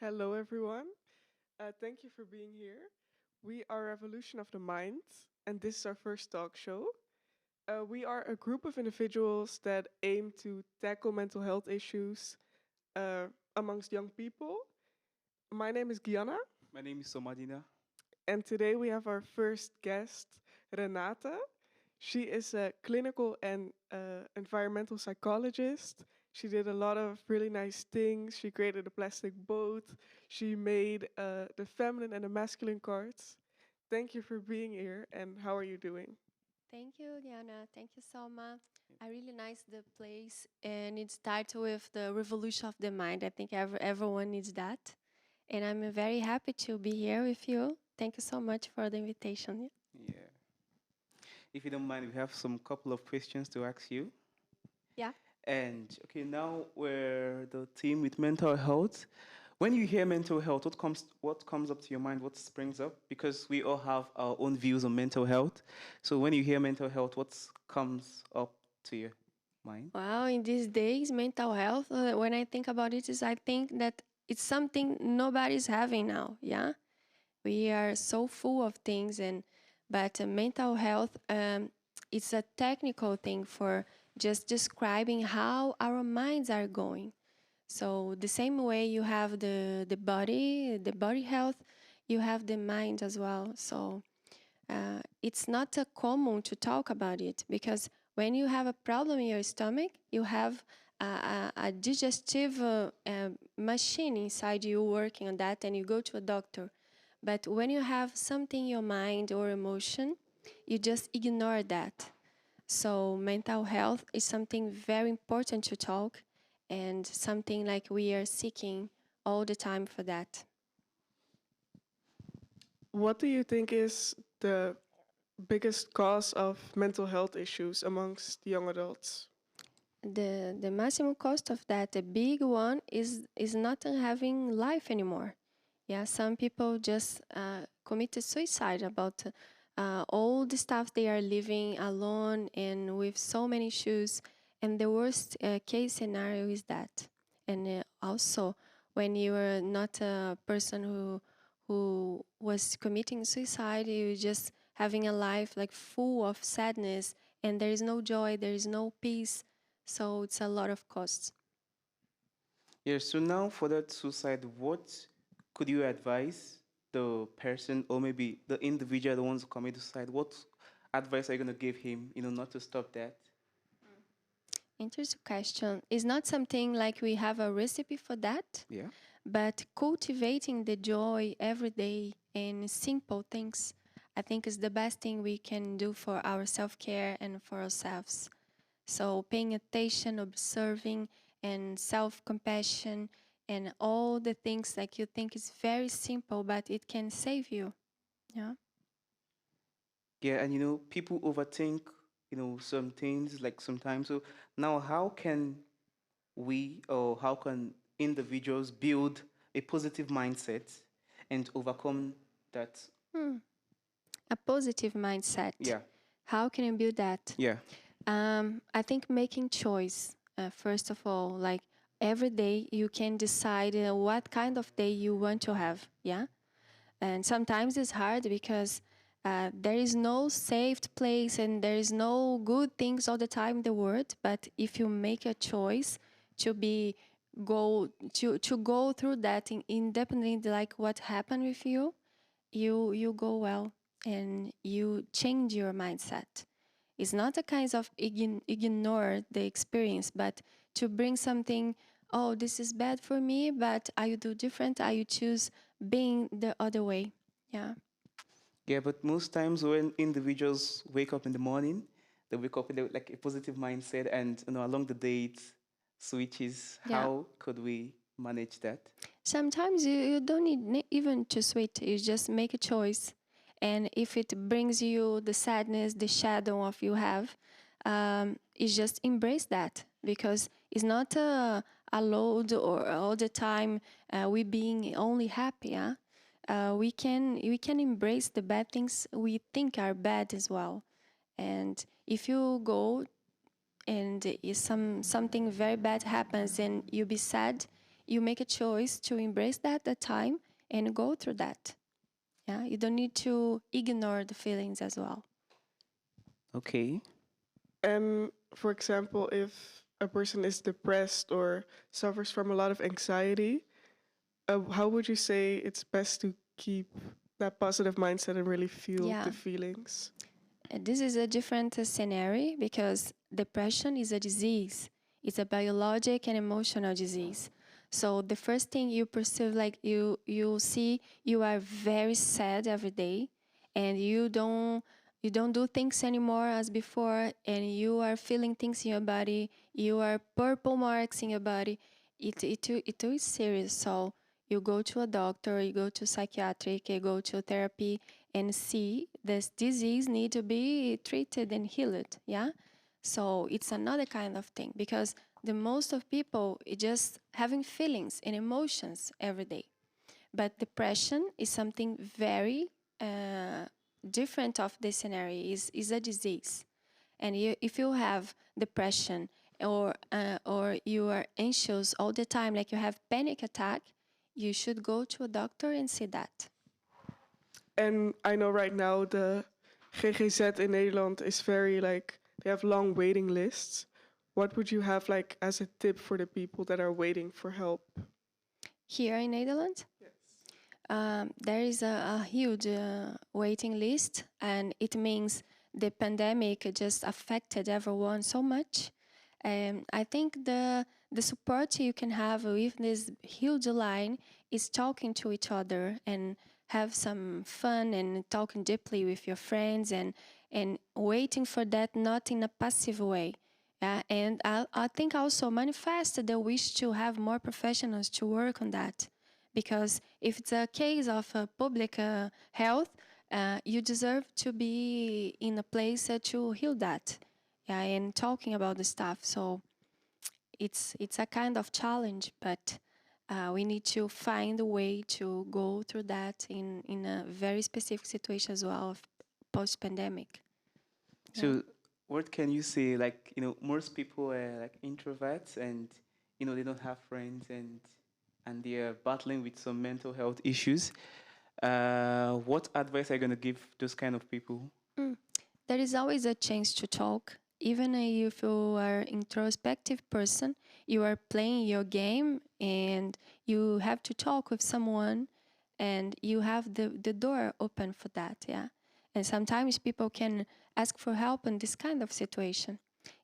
Hello, everyone. Thank you for being here. We are Revolution of the Mind, and this is our first talk show. We are a group of individuals that aim to tackle mental health issues amongst young people. My name is Gianna, My name is Somadina. and today we have our first guest, Renata. She is a clinical and environmental psychologist. She did a lot of really nice things. She created a plastic boat. She made the feminine and the masculine cards. Thank you for being here. And how are you doing? Thank you, Diana. Thank you so much. I really nice the place, and it starts with the revolution of the mind. I think everyone needs that, and I'm very happy to be here with you. Thank you so much for the invitation. Yeah. If you don't mind, we have some couple of questions to ask you. Yeah. And okay, now we're the team with mental health. When you hear mental health, what comes up to your mind? What springs up? Because we all have our own views on mental health. So when you hear mental health, what comes up to your mind? Well, in these days, mental health. When I think about it, is I think that it's something nobody's having now. Yeah, we are so full of things, but mental health. It's a technical thing for just describing how our minds are going. So the same way you have the body health, you have the mind as well. So it's not common to talk about it because when you have a problem in your stomach, you have a digestive machine inside you working on that, and you go to a doctor. But when you have something in your mind or emotion, you just ignore that. So mental health is something very important to talk, and something like we are seeking all the time for that. What do you think is the biggest cause of mental health issues amongst young adults? The maximum cost of that, the big one, is not having life anymore. Yeah, some people just committed suicide about all the stuff they are living alone and with so many issues. And the worst case scenario is that. And also, when you are not a person who was committing suicide, you're just having a life like full of sadness, and there is no joy, there is no peace. So it's a lot of costs. Yeah, so now for that suicide, what could you advise the person or maybe the individual that wants to commit suicide? What advice are you going to give him, not to stop that? Interesting question. It's not something like we have a recipe for that, Yeah. but cultivating the joy every day in simple things, I think is the best thing we can do for our self-care and for ourselves. So paying attention, observing, and self-compassion, and all the things like you think is very simple, but it can save you. Yeah. Yeah, and people overthink, some things like sometimes. So now how can we or how can individuals build a positive mindset and overcome that? A positive mindset. Yeah. How can you build that? Yeah. I think making choice, first of all, like every day you can decide what kind of day you want to have. Yeah. And sometimes it's hard because there is no safe place and there is no good things all the time in the world. But if you make a choice to be to go through that independently, like what happened with you, you go well and you change your mindset. It's not a kind of ignore the experience, but to bring something, oh, this is bad for me, but I will do different. I will choose being the other way. Yeah. Yeah, but most times when individuals wake up in the morning, they wake up with like a positive mindset, and along the day it switches. Yeah. How could we manage that? Sometimes you don't need even to switch. You just make a choice. And if it brings you the sadness, the shadow of you have, you just embrace that because it's not a load or all the time we being only happy. Yeah? We can embrace the bad things we think are bad as well. And if you go and if something very bad happens and you be sad, you make a choice to embrace that at the time and go through that. Yeah, you don't need to ignore the feelings as well. Okay. And for example, if a person is depressed or suffers from a lot of anxiety, how would you say it's best to keep that positive mindset and really feel Yeah. the feelings? This is a different scenario because depression is a disease. It's a biologic and emotional disease. So the first thing you perceive, like you see, you are very sad every day, and you don't do things anymore as before, and you are feeling things in your body. You are purple marks in your body. It is serious. So you go to a doctor, you go to psychiatric, you go to therapy, and see this disease need to be treated and healed. Yeah, so it's another kind of thing because the most of people is just having feelings and emotions every day, but depression is something very different of this scenario. Is a disease, and if you have depression or you are anxious all the time, like you have panic attack, you should go to a doctor and see that. And I know right now the GGZ in Nederland is very like they have long waiting lists. What would you have like as a tip for the people that are waiting for help? Here in Netherlands, there is a huge waiting list, and it means the pandemic just affected everyone so much. I think the support you can have with this huge line is talking to each other and have some fun and talking deeply with your friends and waiting for that, not in a passive way. Yeah, and I think also manifest the wish to have more professionals to work on that, because if it's a case of public health, you deserve to be in a place to heal that, yeah, and talking about the stuff. So it's a kind of challenge, but we need to find a way to go through that in a very specific situation as well of post-pandemic. Yeah. So, what can you say? Like, most people are like introverts, and they don't have friends, and they are battling with some mental health issues. What advice are you gonna give those kind of people? Mm. There is always a chance to talk. Even if you are introspective person, you are playing your game and you have to talk with someone, and you have the door open for that, yeah. And sometimes people can ask for help in this kind of situation.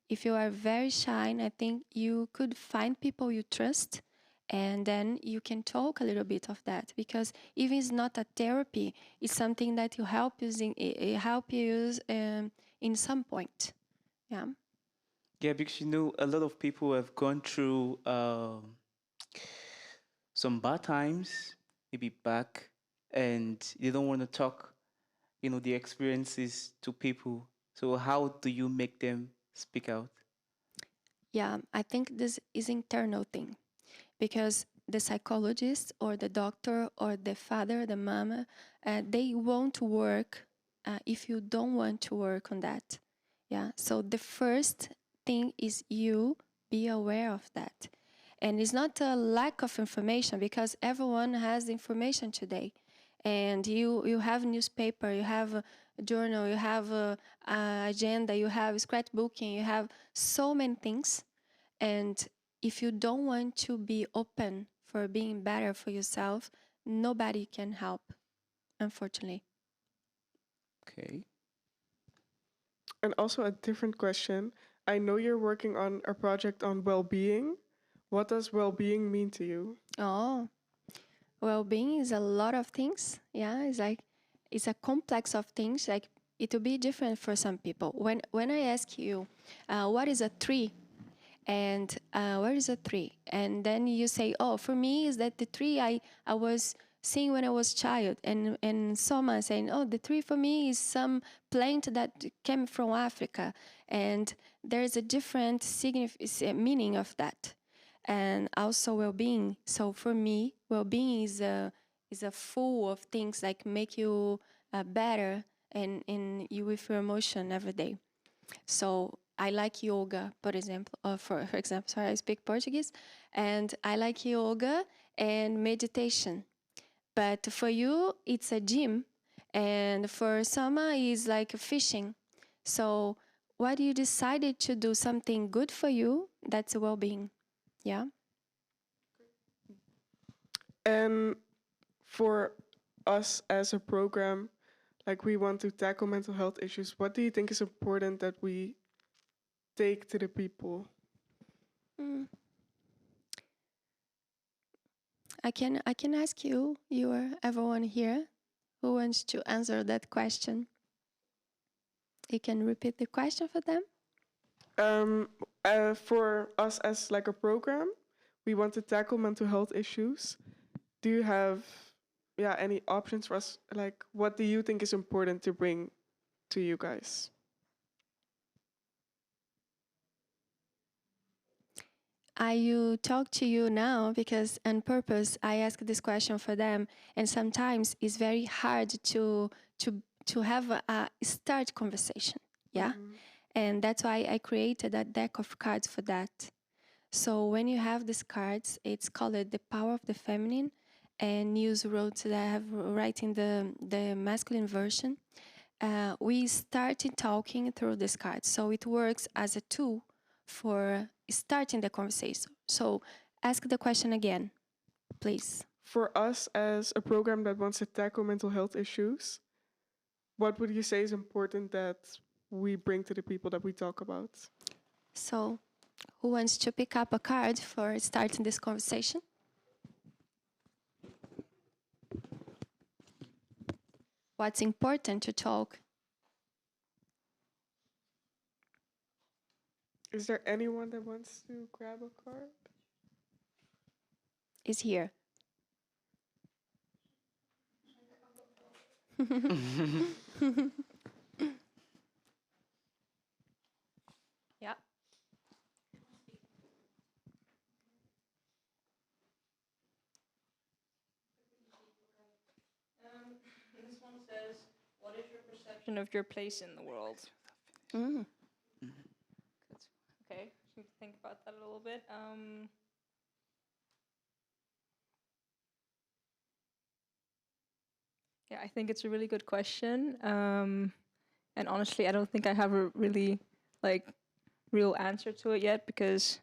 If you are very shy, I think you could find people you trust, and then you can talk a little bit of that, because even it's not a therapy, it's something that you help using help you use in some point. Yeah. Yeah, because a lot of people have gone through some bad times, maybe back, and they don't want to talk, the experiences to people. So how do you make them speak out? Yeah, I think this is internal thing, because the psychologist or the doctor or the father, the mama, they won't work if you don't want to work on that. Yeah. So the first thing is you be aware of that. And it's not a lack of information, because everyone has information today. And you have newspaper, you have a journal, you have a agenda, you have scrapbooking, you have so many things. And if you don't want to be open for being better for yourself, nobody can help, unfortunately. Okay. And also a different question. I know you're working on a project on well-being. What does well-being mean to you? Oh, well-being is a lot of things. Yeah, it's a complex of things. Like it will be different for some people. When I ask you, what is a tree, and where is a tree, and then you say, oh, for me is that the tree I was seeing when I was child, and someone saying, oh, the tree for me is some plant that came from Africa, and there's a different meaning of that, and also well-being. So for me, well-being is a full of things like make you better and you with your emotion every day. So I like yoga, for example. For example, sorry, I speak Portuguese, and I like yoga and meditation. But for you, it's a gym, and for Sama, it's like fishing. So, what you decided to do something good for you, that's well-being. Yeah. And for us as a program, like we want to tackle mental health issues, what do you think is important that we take to the people? Mm. I can ask you, or everyone here, who wants to answer that question. You can repeat the question for them. For us as like a program, we want to tackle mental health issues. Do you have, yeah, any options for us? Like, what do you think is important to bring to you guys? I talk to you now because on purpose I ask this question for them, and sometimes it's very hard to have a start conversation. Yeah, and that's why I created a deck of cards for that. So when you have these cards, it's called the power of the feminine, and News wrote that I have writing the masculine version. We started talking through these cards, so it works as a tool for starting the conversation. So ask the question again, please. For us as a program that wants to tackle mental health issues, what would you say is important that we bring to the people that we talk about? So who wants to pick up a card for starting this conversation? What's important to talk? Is there anyone that wants to grab a card? Is here. Yeah. This one says, "What is your perception of your place in the world?" Mm. Okay, so you think about that a little bit. Yeah, I think it's a really good question. And honestly, I don't think I have a really like real answer to it yet because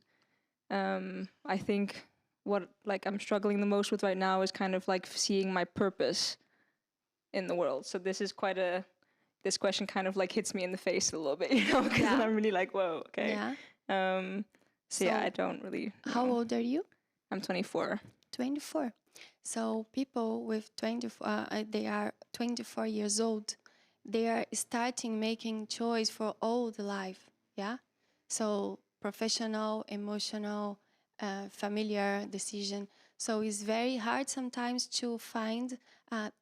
I think what like I'm struggling the most with right now is kind of like seeing my purpose in the world. So this question kind of like hits me in the face a little bit, you know, because Yeah. I'm really like, whoa, okay. Yeah. So yeah, So I don't really how know. old are you? I'm 24. 24. So people with 24, they are 24 years old. They are starting making choice for all the life. Yeah. So professional, emotional, familiar decision. So it's very hard sometimes to find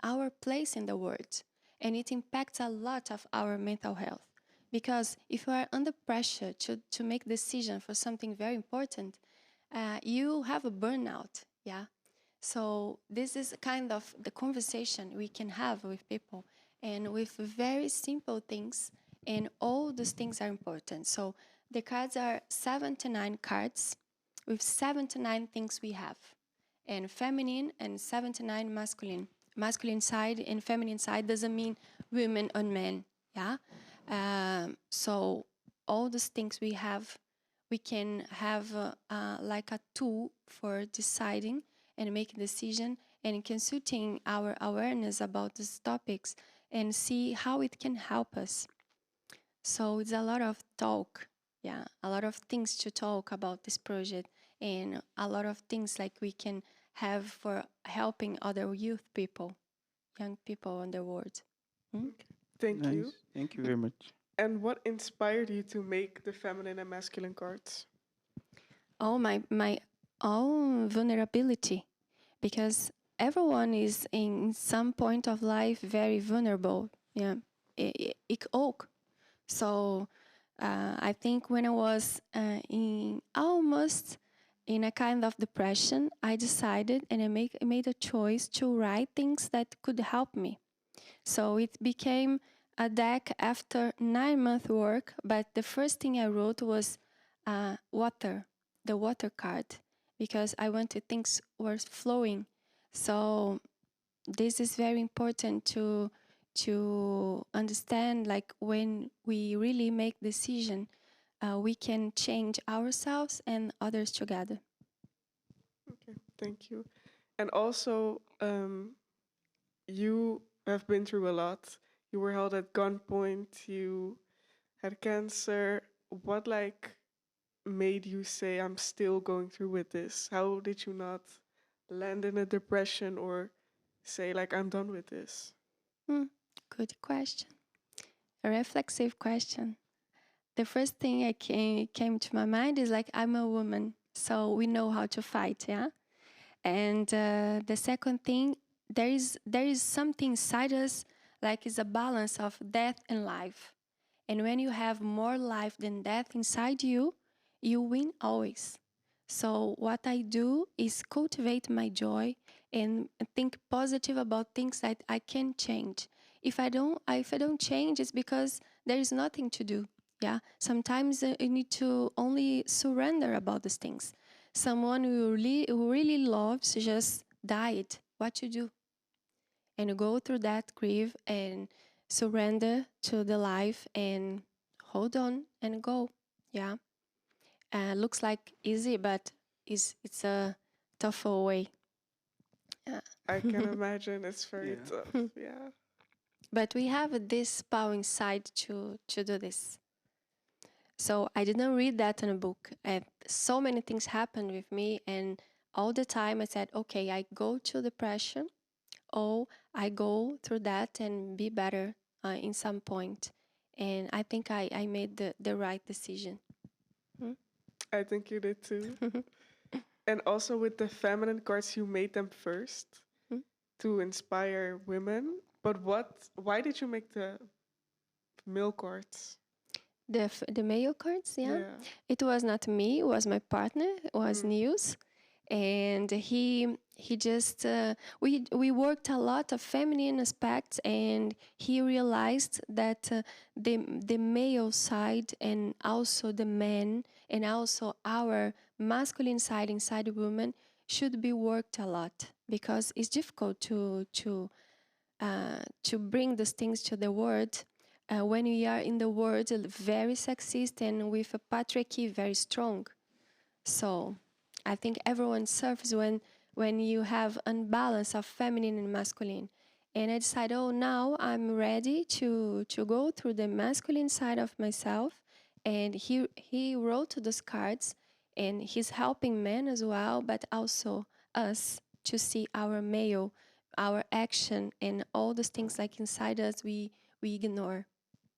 our place in the world, and it impacts a lot of our mental health. Because if you are under pressure to make decision for something very important, you have a burnout. Yeah. So this is kind of the conversation we can have with people, and with very simple things, and all those things are important. So the cards are 79 cards with 79 things we have, and feminine and 79 masculine. Masculine side and feminine side doesn't mean women and men. Yeah. So all those things we have, we can have like a tool for deciding and make a decision and consulting our awareness about these topics and see how it can help us. So it's a lot of talk, yeah, a lot of things to talk about this project, and a lot of things like we can have for helping other youth people, young people in the world. Thank you. Nice. Thank you very much. And what inspired you to make the feminine and masculine cards? Oh, my own vulnerability, because everyone is in some point of life very vulnerable. Yeah, ik ook. So I think when I was in almost in a kind of depression, I decided and made a choice to write things that could help me. So it became a deck after 9 month work, but the first thing I wrote was water, the water card, because I wanted things were flowing. So this is very important to understand, like when we really make decision, we can change ourselves and others together. Okay, thank you. And also, you have been through a lot. You were held at gunpoint. You had cancer. What like made you say, "I'm still going through with this"? How did you not land in a depression or say, like, "I'm done with this"? Good question. A reflexive question. The first thing I came to my mind is like, I'm a woman, so we know how to fight, yeah. And the second thing, there is something inside us, like it's a balance of death and life. And when you have more life than death inside you, you win always. So what I do is cultivate my joy and think positive about things that I can change. If I don't change, it's because there is nothing to do. Yeah. Sometimes you need to only surrender about these things. Someone who really loves just died. What you do? And you go through that grief and surrender to the life and hold on and go. Yeah. Looks like easy, but it's a tougher way. Yeah. I can imagine it's very Yeah. tough. Yeah. But we have this power inside to do this. So I didn't read that in a book. And so many things happened with me, and all the time I said, okay, I go to depression, or I go through that and be better in some point. And I think I made the right decision. I think you did too. And also with the feminine cards, you made them first to inspire women. But why did you make the male cards? The mail cards, yeah. Yeah. It was not me, it was my partner, it was Niels. And he just we worked a lot of feminine aspects, and he realized that the male side and also the men and also our masculine side inside the woman should be worked a lot, because it's difficult to bring these things to the world when we are in the world very sexist and with a patriarchy very strong. So I think everyone suffers when you have unbalance of feminine and masculine. And I decided, oh, now I'm ready to go through the masculine side of myself. And he wrote those cards, and he's helping men as well, but also us to see our male, our action, and all those things like inside us we ignore.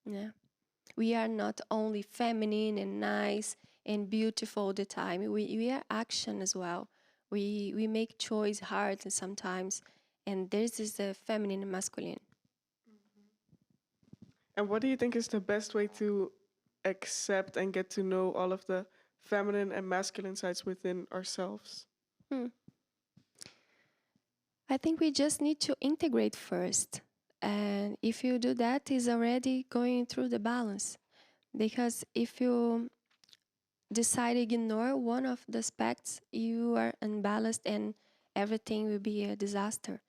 Yeah. We are not only feminine and nice and beautiful all the time. We are action as well. We make choice hard sometimes, and this is the feminine and masculine. And what do you think is the best way to accept and get to know all of the feminine and masculine sides within ourselves? Hmm. I think we just need to integrate first. And if you do that, is already going through the balance. Because if you decide to ignore one of the aspects, you are unbalanced and everything will be a disaster.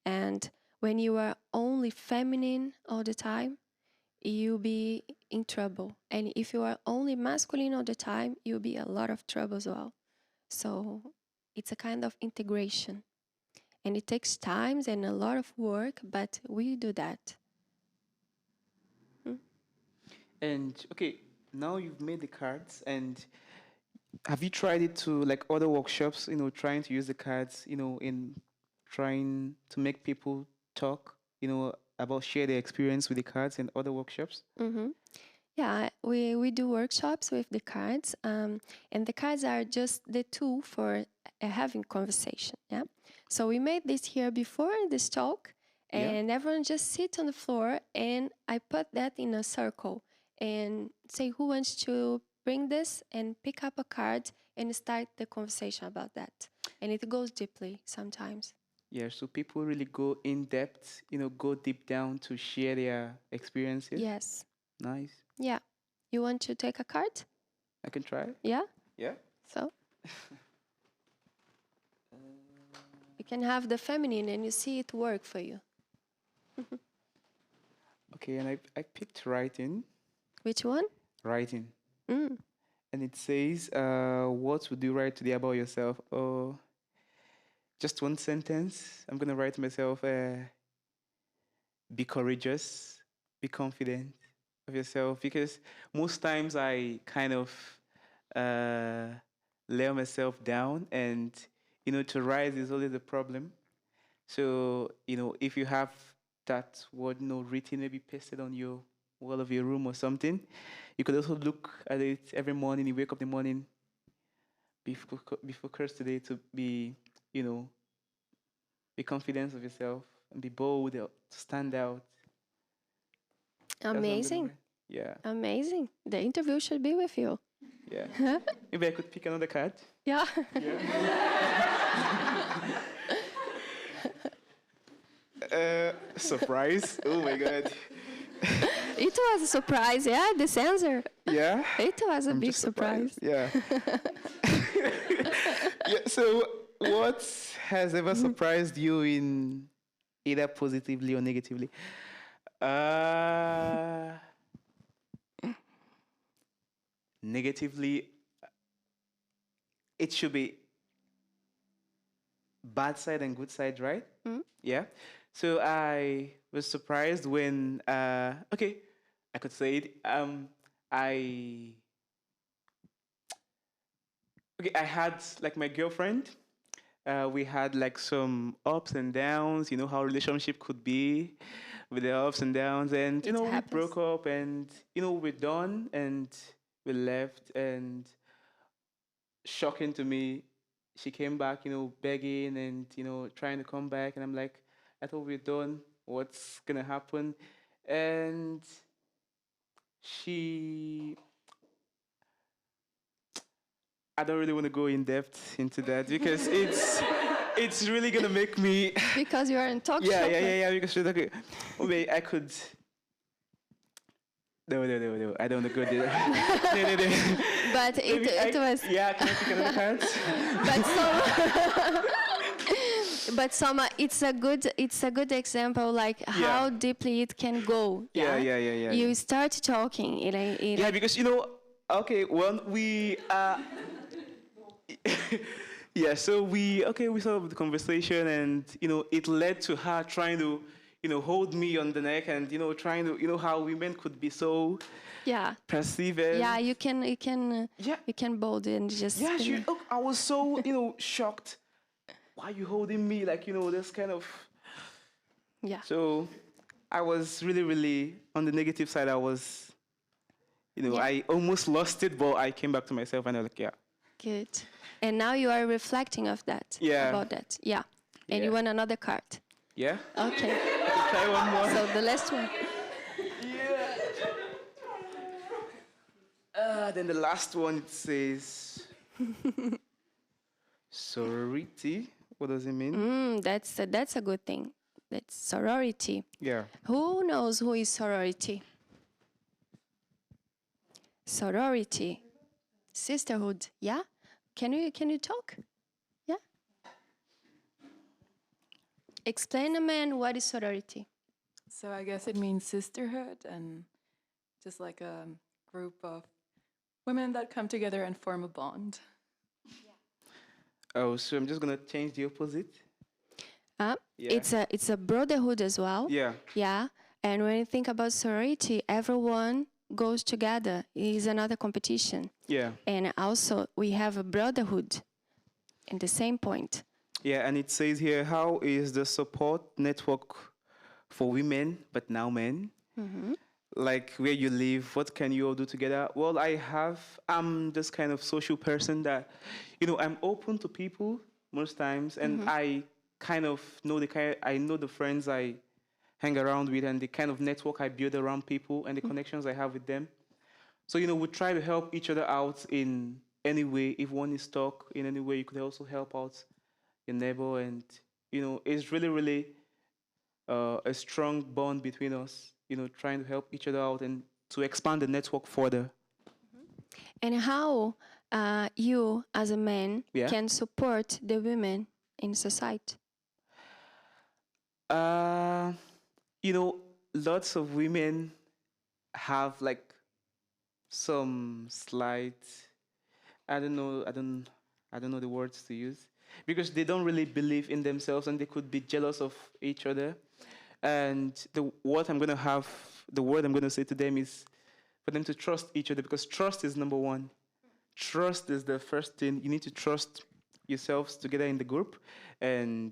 And when you are only feminine all the time, you'll be in trouble. And if you are only masculine all the time, you'll be a lot of trouble as well. So it's a kind of integration. And it takes time and a lot of work, but we do that. And okay, now you've made the cards, and have you tried it to like other workshops? Trying to use the cards, in trying to make people talk, about share their experience with the cards in other workshops. Mm-hmm. Yeah, we do workshops with the cards, and the cards are just the tool for having conversation. Yeah, so we made this here before this talk, Yeah. and everyone just sit on the floor, and I put that in a circle and say who wants to bring this and pick up a card and start the conversation about that, and it goes deeply sometimes. Yeah, so people really go in depth, go deep down to share their experiences. Yes. Nice. Yeah. You want to take a card? I can try. Yeah. Yeah. So you can have the feminine and you see it work for you. Okay, and I picked writing. Which one? Writing. Mm. And it says, what would you write today about yourself? Oh, just one sentence. I'm going to write to myself, be courageous, be confident of yourself. Because most times I kind of lay myself down, and, to rise is always a problem. So, if you have that word, written, maybe pasted on your wall of your room or something, you could also look at it every morning. You wake up in the morning, be focused today to be, be confident of yourself and be bold, to stand out. That's what I'm gonna Amazing. write. Yeah, Amazing. The interview should be with you. yeah. Maybe I could pick another card. Yeah. Surprise! Oh my god. It was a surprise, yeah, this answer. Yeah. It was a I'm big just surprise. surprised. Yeah. Yeah. So, what has ever surprised you in either positively or negatively? Negatively, it should be bad side and good side, right? Mm. Yeah. So I was surprised when, okay, I could say it. I Okay, I had like my girlfriend. We had like some ups and downs. You know how relationship could be, with the ups and downs, and It we happens. broke up, and we're done, and we left, and shocking to me, she came back, begging and trying to come back, and I'm like, I thought we're done. What's gonna happen? And she I don't really want to go in depth into that because it's really gonna make me. Because you are in talk Yeah, shop. yeah, like- yeah, yeah. Because she's like, oh, wait, I could. No, no, no, no. I don't want to go there. No, no, no. But Maybe it was. Yeah, can I pick another card? But some it's a good example like how deeply it can go. Yeah, yeah, yeah, yeah. You start talking. Yeah, because okay, well, we yeah, so we started the conversation, and it led to her trying to hold me on the neck, and trying to how women could be so yeah. perceived. Yeah, you can Yeah. you can bold and just Yeah, I was so shocked. Why are you holding me, like this kind of. yeah. So I was really, really on the negative side. I was Yeah. I almost lost it, but I came back to myself, and I was like, yeah. Good. And now you are reflecting of that. Yeah. About that. Yeah. And Yeah. you want another card. Yeah? Okay. Try one more. So the last one. Then the last one, it says sorority. What does it mean? That's a good thing. That's sorority. Yeah. Who knows who is sorority? Sorority. Sisterhood. Yeah? Can you talk? Yeah? Explain, man, what is sorority? So I guess it means sisterhood and just like a group of women that come together and form a bond. Oh, so I'm just gonna change the opposite. Yeah. It's a brotherhood as well. Yeah. Yeah. And when you think about sorority, everyone goes together. It is another competition. Yeah. And also we have a brotherhood in the same point. Yeah, and it says here, how is the support network for women, but now men? Mm-hmm. Like where you live, what can you all do together? Well, I'm this kind of social person that, I'm open to people most times, and I kind of know I know the friends I hang around with, and the kind of network I build around people, and the connections I have with them. So, we try to help each other out in any way. If one is stuck in any way, you could also help out your neighbor, and, is really, really a strong bond between us, trying to help each other out and to expand the network further. And how you, as a man, Yeah. can support the women in society? Uh, Lots of women have like some slight, I don't know the words to use, because they don't really believe in themselves and they could be jealous of each other. And the word I'm gonna say to them is for them to trust each other, because trust is number one. Trust is the first thing. You need to trust yourselves together in the group, and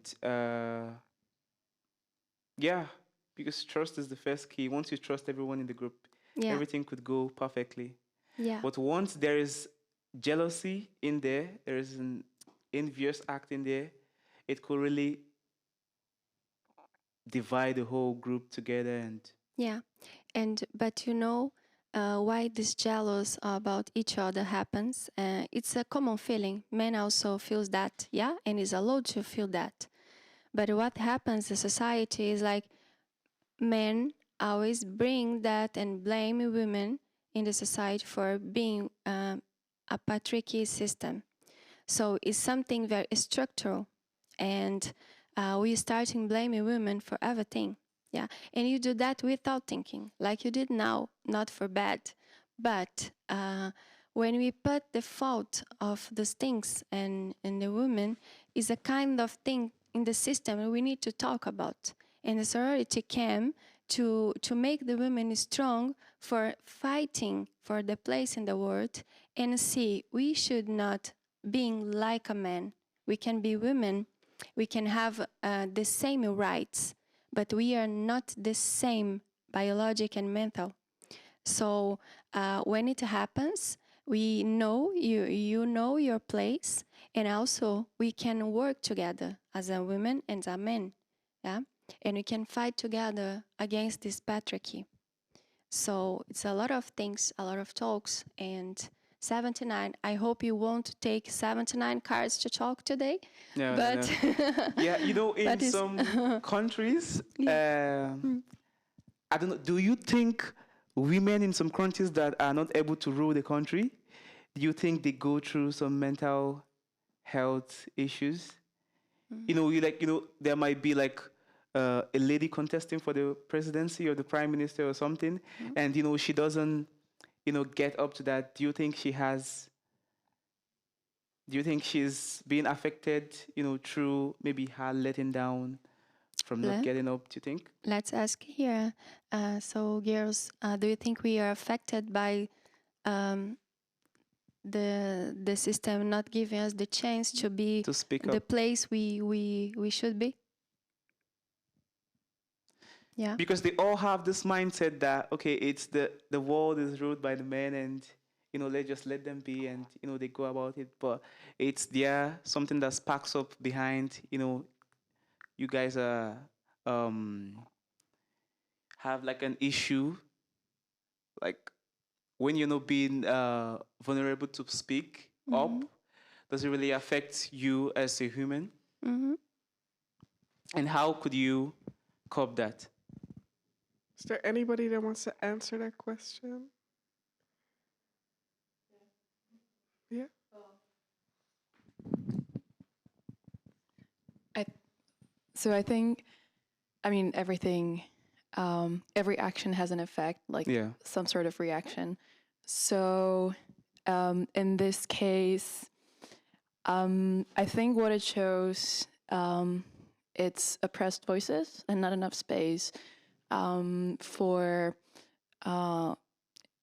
yeah, because trust is the first key. Once you trust everyone in the group, Yeah. everything could go perfectly. Yeah. But once there is jealousy in there is an envious act in there, it could really divide the whole group together. And Yeah. But why this jealous about each other happens? It's a common feeling. Men also feels that, yeah, and is allowed to feel that. But what happens in society is like men always bring that and blame women in the society for being a patriarchy system. So it's something very structural, and we starting blaming women for everything. Yeah, and you do that without thinking, like you did now, not for bad, but when we put the fault of those things and the women is a kind of thing in the system we need to talk about, and the sorority came to make the women strong for fighting for the place in the world, and see we should not being like a man. We can be women, we can have the same rights, but we are not the same biologic and mental. So when it happens, we know you know your place, and also we can work together as a woman and a man, yeah, and we can fight together against this patriarchy. So it's a lot of things, a lot of talks, and 79. I hope you won't take 79 cards to talk today. no, But yeah, in but it's- some countries, Yeah. I don't know. Do you think women in some countries that are not able to rule the country, do you think they go through some mental health issues? There might be like a lady contesting for the presidency or the prime minister or something, and she doesn't, get up to that. Do you think she's being affected, through maybe her letting down from not Le- getting up? Do you think? Let's ask here. So, girls, do you think we are affected by the system not giving us the chance to be To speak the up? place we should be? Yeah. Because they all have this mindset that, okay, it's the world is ruled by the men, and let's just let them be, and they go about it. But it's there something that sparks up behind. You guys are have like an issue, like when you're not being vulnerable to speak up. Does it really affect you as a human? Mm-hmm. And how could you cope that? Is there anybody that wants to answer that question? Yeah. So I think, everything, every action has an effect, like Yeah. some sort of reaction. So in this case, I think what it shows, it's oppressed voices and not enough space for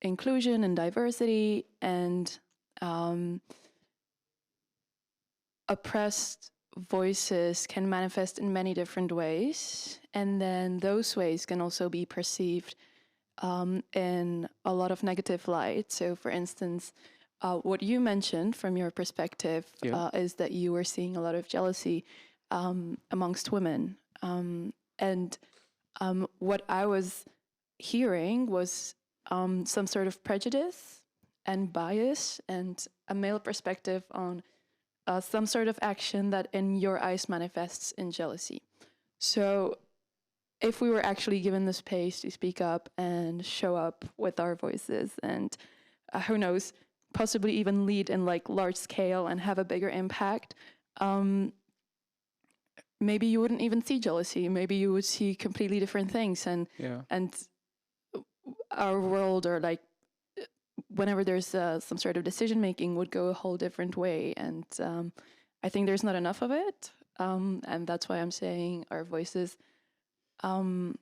inclusion and diversity, and oppressed voices can manifest in many different ways, and then those ways can also be perceived in a lot of negative light. So, for instance, what you mentioned from your perspective is that you were seeing a lot of jealousy amongst women. And what I was hearing was some sort of prejudice and bias and a male perspective on some sort of action that in your eyes manifests in jealousy. So if we were actually given the space to speak up and show up with our voices and who knows, possibly even lead in like large scale and have a bigger impact, maybe you wouldn't even see jealousy. Maybe you would see completely different things, and our world, or like whenever there's some sort of decision making, would go a whole different way. And I think there's not enough of it, and that's why I'm saying our voices are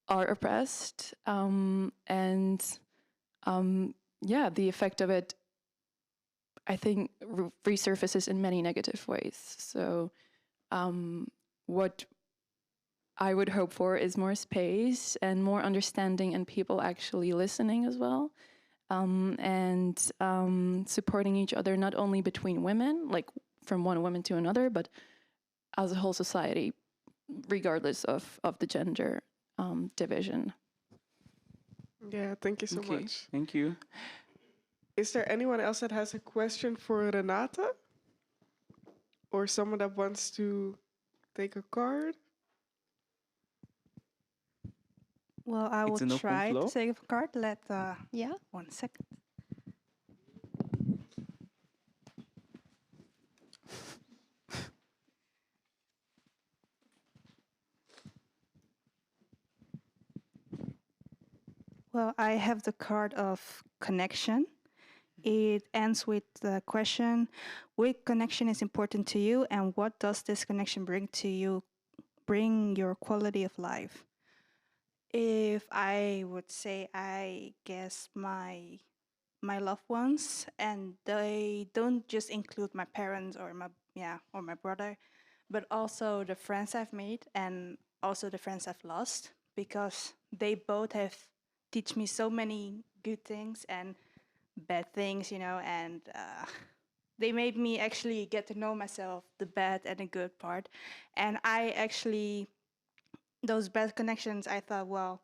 oppressed, and yeah, the effect of it, I think, resurfaces in many negative ways. So what I would hope for is more space and more understanding and people actually listening as well, and supporting each other, not only between women, like from one woman to another, but as a whole society, regardless of the gender division. Yeah, thank you so Okay, much. thank you. Is there anyone else that has a question for Renata? Or someone that wants to take a card? Well, I will It's an open try floor. to save a card. Let Yeah. 1 second. Well, I have the card of connection. It ends with the question, which connection is important to you and what does this connection bring to you, bring your quality of life? If I would say, I guess my loved ones, and they don't just include my parents or my brother, but also the friends I've made and also the friends I've lost, because they both have teach me so many good things and bad things, and they made me actually get to know myself, the bad and the good part. And I actually, those bad connections, I thought, well,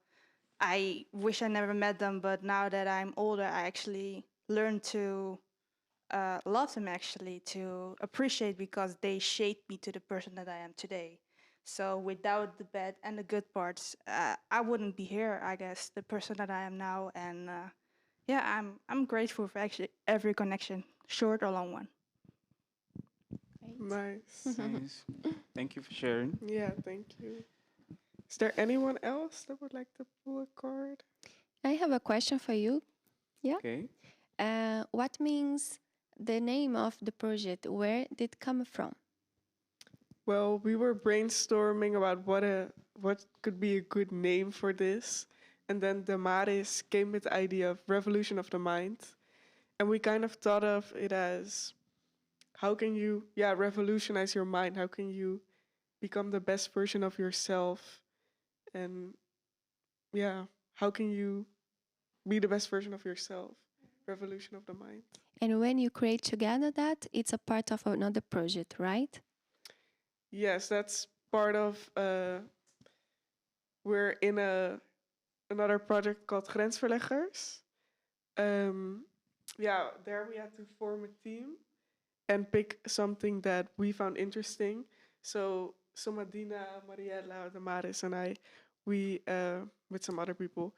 I wish I never met them, but now that I'm older, I actually learned to love them, actually, to appreciate, because they shaped me to the person that I am today. So without the bad and the good parts, I wouldn't be here, I guess, the person that I am now. And yeah, I'm grateful for actually every connection, short or long one. Nice. Nice. Thank you for sharing. Yeah, thank you. Is there anyone else that would like to pull a card? I have a question for you. Yeah. Okay. What means the name of the project? Where did it come from? Well, we were brainstorming about what could be a good name for this, and then Damaris came with the idea of revolution of the mind, and we kind of thought of it as, how can you revolutionize your mind? How can you become the best version of yourself? And how can you be the best version of yourself? Revolution of the mind. And when you create together that, it's a part of another project, right? Yes, that's part of. We're in another project called Grensverleggers. There we had to form a team and pick something that we found interesting. So Somadina, Mariella, Damaris, and I, we with some other people,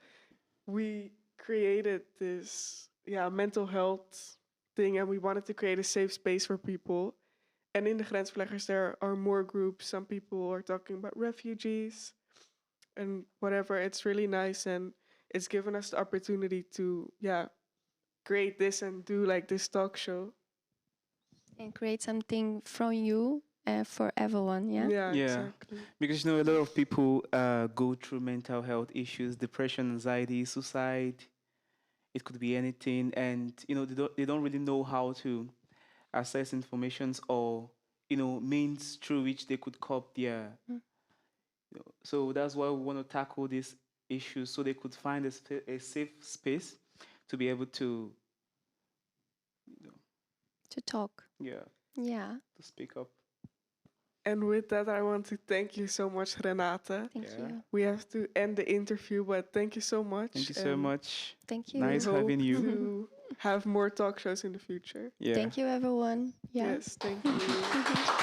we created this mental health thing, and we wanted to create a safe space for people. And in the Grensverleggers, there are more groups. Some people are talking about refugees and whatever. It's really nice, and it's given us the opportunity to create this and do like this talk show. And create something from you for everyone, yeah? Yeah, Yeah. exactly. Because a lot of people go through mental health issues, depression, anxiety, suicide. It could be anything, and they don't really know how to access informations or means through which they could cope their. So that's why we want to tackle these issues, so they could find a safe space to be able to To talk. yeah Yeah. to speak up. And with that, I want to thank you so much, Renata. Thank Yeah. you. We have to end the interview, but thank you so much. Thank you so and much. Thank you. Nice we hope having you. to have more talk shows in the future. Yeah. Thank you, everyone. Yeah. Yes, thank you.